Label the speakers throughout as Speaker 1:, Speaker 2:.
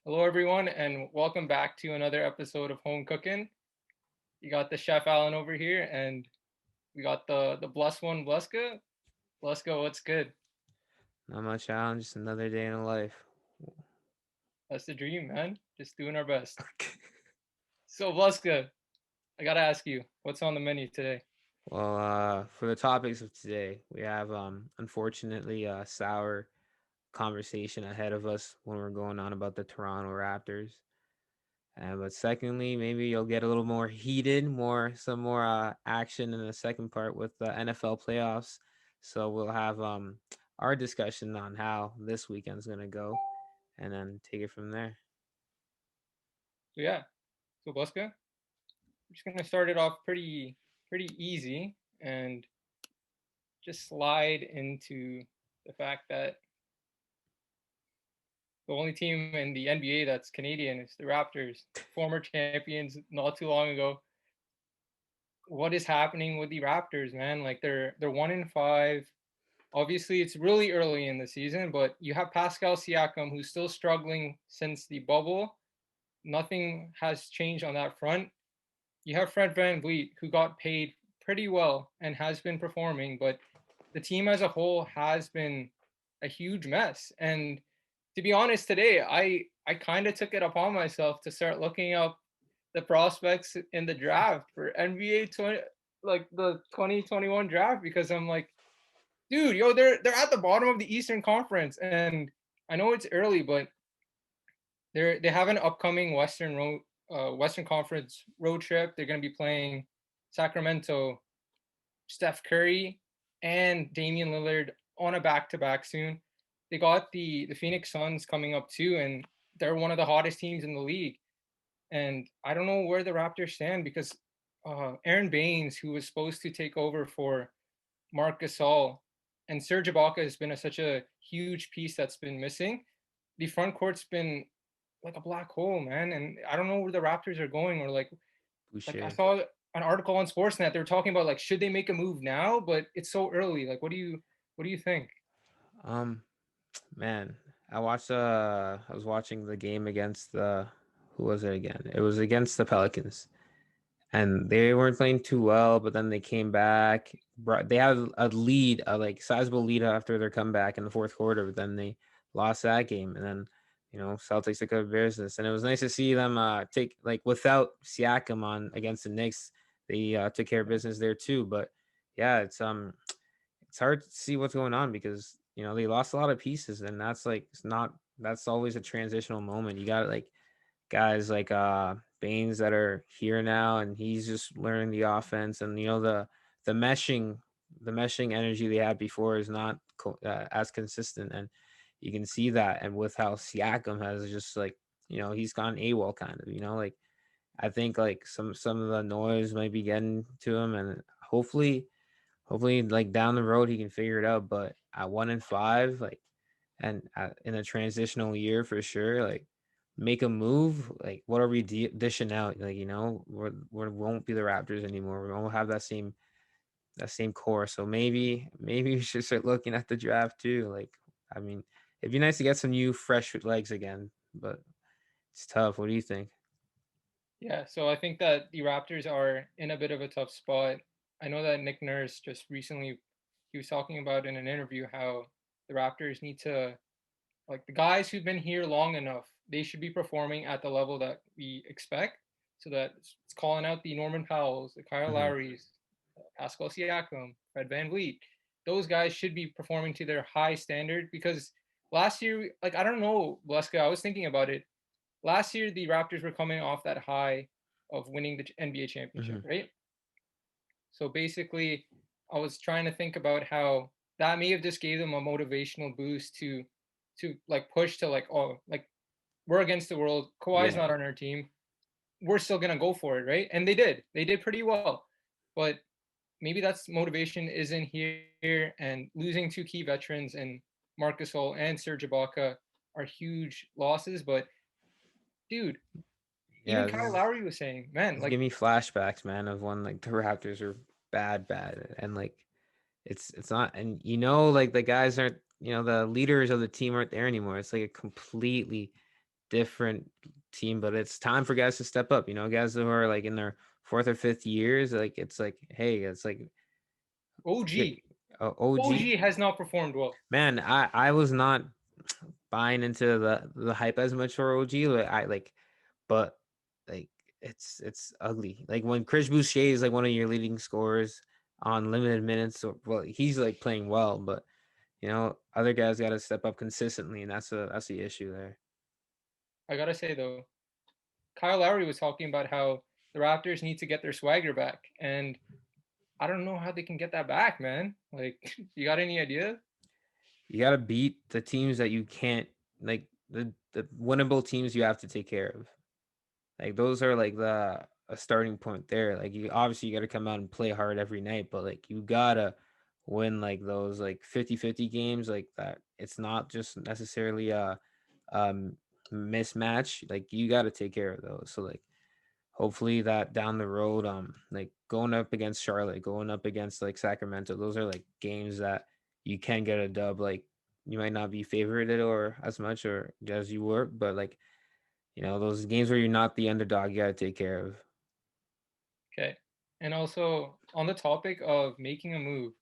Speaker 1: Hello, everyone, and welcome back to another episode of Home Cookin'. You got the chef Alan over here, and we got the blessed one, Bleska. Bleska, what's good?
Speaker 2: Not much, Alan. Just another day in the life.
Speaker 1: That's the dream, man. Just doing our best. So, Bleska, I gotta ask you, what's on the menu today?
Speaker 2: Well, for the topics of today, we have unfortunately a sour conversation ahead of us when we're going on about the Toronto Raptors. But secondly, maybe you'll get a little more heated, some more action in the second part with the NFL playoffs. So we'll have our discussion on how this weekend's gonna go, and then take it from there.
Speaker 1: So yeah, so Bleska, I'm just gonna start it off pretty easy and just slide into the fact that the only team in the NBA that's Canadian is the Raptors, former champions not too long ago. What is happening with the Raptors, man? Like they're 1-5. Obviously, it's really early in the season, but you have Pascal Siakam who's still struggling since the bubble. Nothing has changed on that front. You have Fred VanVleet who got paid pretty well and has been performing, but the team as a whole has been a huge mess. And to be honest, today I kind of took it upon myself to start looking up the prospects in the draft for NBA 20, like the 2021 draft, because I'm like, dude, yo, they're at the bottom of the Eastern Conference, and I know it's early, but they have an upcoming Western Conference road trip. They're going to be playing Sacramento, Steph Curry, and Damian Lillard on a back to back soon. They got the Phoenix Suns coming up too, and they're one of the hottest teams in the league. And I don't know where the Raptors stand because Aaron Baines, who was supposed to take over for Marc Gasol, and Serge Ibaka has been such a huge piece that's been missing. The front court's been like a black hole, man. And I don't know where the Raptors are going, or like I
Speaker 2: Boucher.
Speaker 1: saw an article on Sportsnet. They were talking about like should they make a move now, but it's so early. Like, what do you think?
Speaker 2: Um, Man, I was watching the game against the who was it again? It was against the Pelicans. And they weren't playing too well, but then they came back. They had a lead, a like sizable lead after their comeback in the fourth quarter, but then they lost that game. And then, Celtics took care of business. And it was nice to see them take like without Siakam on against the Knicks, they took care of business there too. But yeah, it's hard to see what's going on because they lost a lot of pieces, and that's like it's not that's always a transitional moment. You got like guys like Baines that are here now, and he's just learning the offense, and the meshing the meshing energy they had before is not as consistent, and you can see that. And with how Siakam has just like he's gone AWOL kind of like I think like some of the noise might be getting to him, and hopefully like down the road he can figure it out. But at 1-5, like and in a transitional year for sure, like make a move. Like what are we dishing out? Like we won't be the Raptors anymore. We won't have that same core. So maybe we should start looking at the draft too. Like I mean, it'd be nice to get some new fresh legs again, but it's tough. What do you think?
Speaker 1: Yeah, so I think that the Raptors are in a bit of a tough spot. I know that Nick Nurse just recently he was talking about in an interview how the Raptors need to, like, the guys who've been here long enough, they should be performing at the level that we expect. So that it's calling out the Norman Powells, the Kyle
Speaker 2: Hmm.
Speaker 1: Lowrys, Pascal Siakam, Fred VanVleet. Those guys should be performing to their high standard because last year, like, I don't know, Bleska, I was thinking about it. Last year, the Raptors were coming off that high of winning the NBA championship,
Speaker 2: Hmm.
Speaker 1: right? So basically, I was trying to think about how that may have just gave them a motivational boost to like push to like, oh, like we're against the world. Kawhi's
Speaker 2: Yeah.
Speaker 1: not on our team. We're still gonna go for it, right? And they did. They did pretty well, but maybe that's motivation isn't here. And losing two key veterans and Marc Gasol and Serge Ibaka are huge losses. But dude, even
Speaker 2: Yeah,
Speaker 1: Kyle Lowry was saying, man,
Speaker 2: this
Speaker 1: like
Speaker 2: give me flashbacks, man, of when like the Raptors are bad, and like it's not, and like the guys aren't, the leaders of the team aren't there anymore. It's like a completely different team, but it's time for guys to step up. You know, guys who are like in their fourth or fifth years, like it's like, hey, it's like
Speaker 1: OG.
Speaker 2: OG.
Speaker 1: OG has not performed well.
Speaker 2: Man, I was not buying into the hype as much for OG. But like it's ugly. Like when Chris Boucher is like one of your leading scorers on limited minutes, or well, he's like playing well, but other guys got to step up consistently, and that's the issue there.
Speaker 1: I gotta say though, Kyle Lowry was talking about how the Raptors need to get their swagger back, and I don't know how they can get that back, man. Like, you got any idea?
Speaker 2: You got to beat the teams that you can't, like the winnable teams you have to take care of. Like those are like the a starting point there. Like you obviously you got to come out and play hard every night, but like you gotta win like those like 50-50 games like that. It's not just necessarily a um mismatch. Like you got to take care of those. So like hopefully that down the road, like going up against Charlotte, going up against like Sacramento, those are like games that you can get a dub. Like you might not be favorited or as much or as you were, but like those games where you're not the underdog, you got to take care of.
Speaker 1: Okay. And also on the topic of making a move.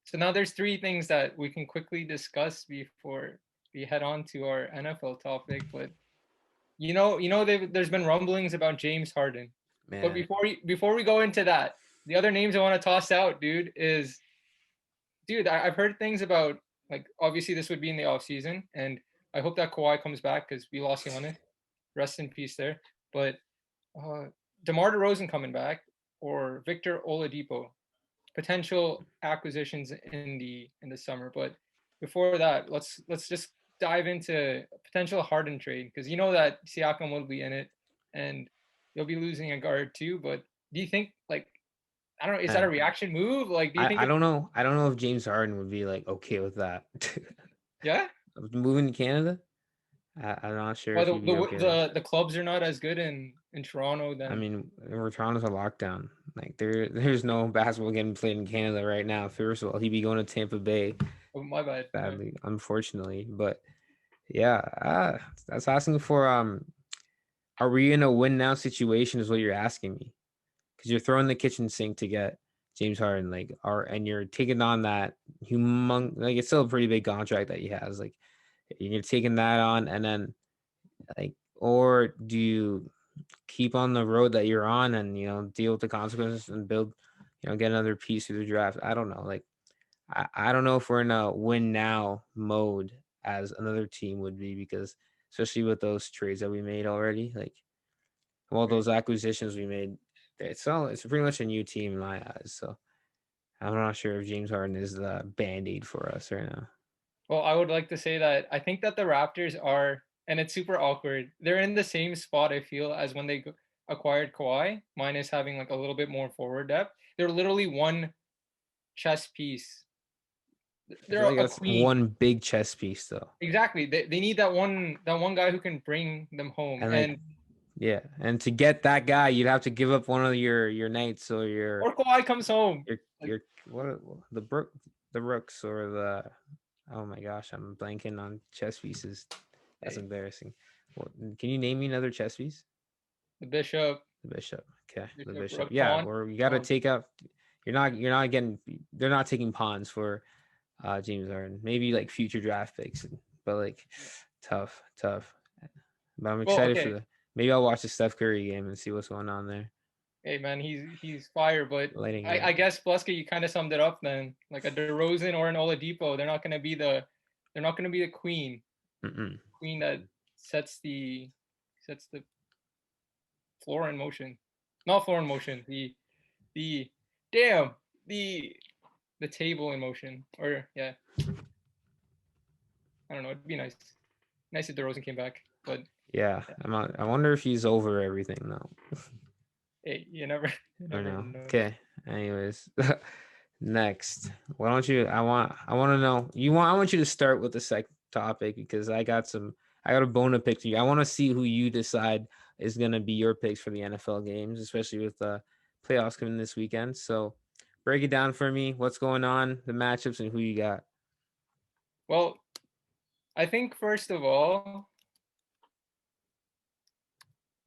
Speaker 1: So now there's three things that we can quickly discuss before we head on to our NFL topic. But there's been rumblings about James Harden. But
Speaker 2: Man,
Speaker 1: before we go into that, the other names I want to toss out, I've heard things about, like, obviously this would be in the off season, and I hope that Kawhi comes back because we lost Giannis. Rest in peace there. But uh, DeMar DeRozan coming back or Victor Oladipo, potential acquisitions in the summer. But before that, let's just dive into a potential Harden trade, because you know that Siakam will be in it, and you'll be losing a guard too. But do you think, like, I don't know, is that a
Speaker 2: man,
Speaker 1: reaction move? Like, do you think
Speaker 2: I don't know. I don't know if James Harden would be like okay with that.
Speaker 1: yeah?
Speaker 2: Moving to Canada, I'm not sure
Speaker 1: Well,
Speaker 2: if
Speaker 1: the
Speaker 2: he'd be okay with.
Speaker 1: the clubs are not as good in Toronto
Speaker 2: I
Speaker 1: than.
Speaker 2: mean, Toronto's a lockdown. Like there's no basketball getting played in Canada right now. First of all, he'd be going to Tampa Bay,
Speaker 1: Oh, my bad. Yeah.
Speaker 2: sadly, unfortunately. But yeah, that's asking for are we in a win now situation? Is what you're asking me, because you're throwing the kitchen sink to get James Harden, and you're taking on that like it's still a pretty big contract that he has. Like you're taking that on, and then or do you keep on the road that you're on and deal with the consequences and build, get another piece through the draft? I don't know. Like I don't know if we're in a win now mode as another team would be, because especially with those trades that we made already, like all those acquisitions we made, it's pretty much a new team in my eyes. So I'm not sure if James Harden is the band-aid for us right now.
Speaker 1: Well, I would like to say that I think that the Raptors are, and it's super awkward. They're in the same spot, I feel, as when they acquired Kawhi, minus having like a little bit more forward depth. They're literally one chess piece.
Speaker 2: I feel
Speaker 1: They're
Speaker 2: like
Speaker 1: a
Speaker 2: that's
Speaker 1: queen.
Speaker 2: one big chess piece though.
Speaker 1: Exactly. They need that one guy who can bring them home.
Speaker 2: And
Speaker 1: And
Speaker 2: yeah, and to get that guy, you'd have to give up one of your knights or
Speaker 1: or Kawhi comes home. Like,
Speaker 2: your the rooks or the oh my gosh, I'm blanking on chess pieces. That's
Speaker 1: hey,
Speaker 2: embarrassing. Well, can you name me another chess piece?
Speaker 1: the bishop,
Speaker 2: The bishop. Okay, the
Speaker 1: bishop,
Speaker 2: bishop.
Speaker 1: rook,
Speaker 2: Yeah,
Speaker 1: pawn,
Speaker 2: or you got to
Speaker 1: pawn.
Speaker 2: take up. You're not getting. They're not taking pawns for James Harden. Maybe like future draft picks, but like tough. But I'm
Speaker 1: Well,
Speaker 2: excited for
Speaker 1: okay.
Speaker 2: the. Maybe I'll watch the Steph Curry game and see what's going on there.
Speaker 1: Hey man, he's fire, but
Speaker 2: Lighting
Speaker 1: I
Speaker 2: game.
Speaker 1: guess Bluska, you kind of summed it up then. Like a DeRozan or an Oladipo, they're not gonna be the
Speaker 2: Mm-mm.
Speaker 1: queen that sets the floor in motion. Not floor in motion. The damn the the table in motion. Or yeah, I don't know. It'd be nice if DeRozan came back, but
Speaker 2: Yeah,
Speaker 1: yeah.
Speaker 2: I wonder if he's over everything though.
Speaker 1: Hey, you never you
Speaker 2: I
Speaker 1: never
Speaker 2: know.
Speaker 1: know.
Speaker 2: Okay. Anyways, next, why don't you? I want to know. I want you to start with the second topic, because I got a bone to pick to you. I want to see who you decide is gonna be your picks for the NFL games, especially with the playoffs coming this weekend. So break it down for me. What's going on, the matchups, and who you got.
Speaker 1: Well, I think first of all,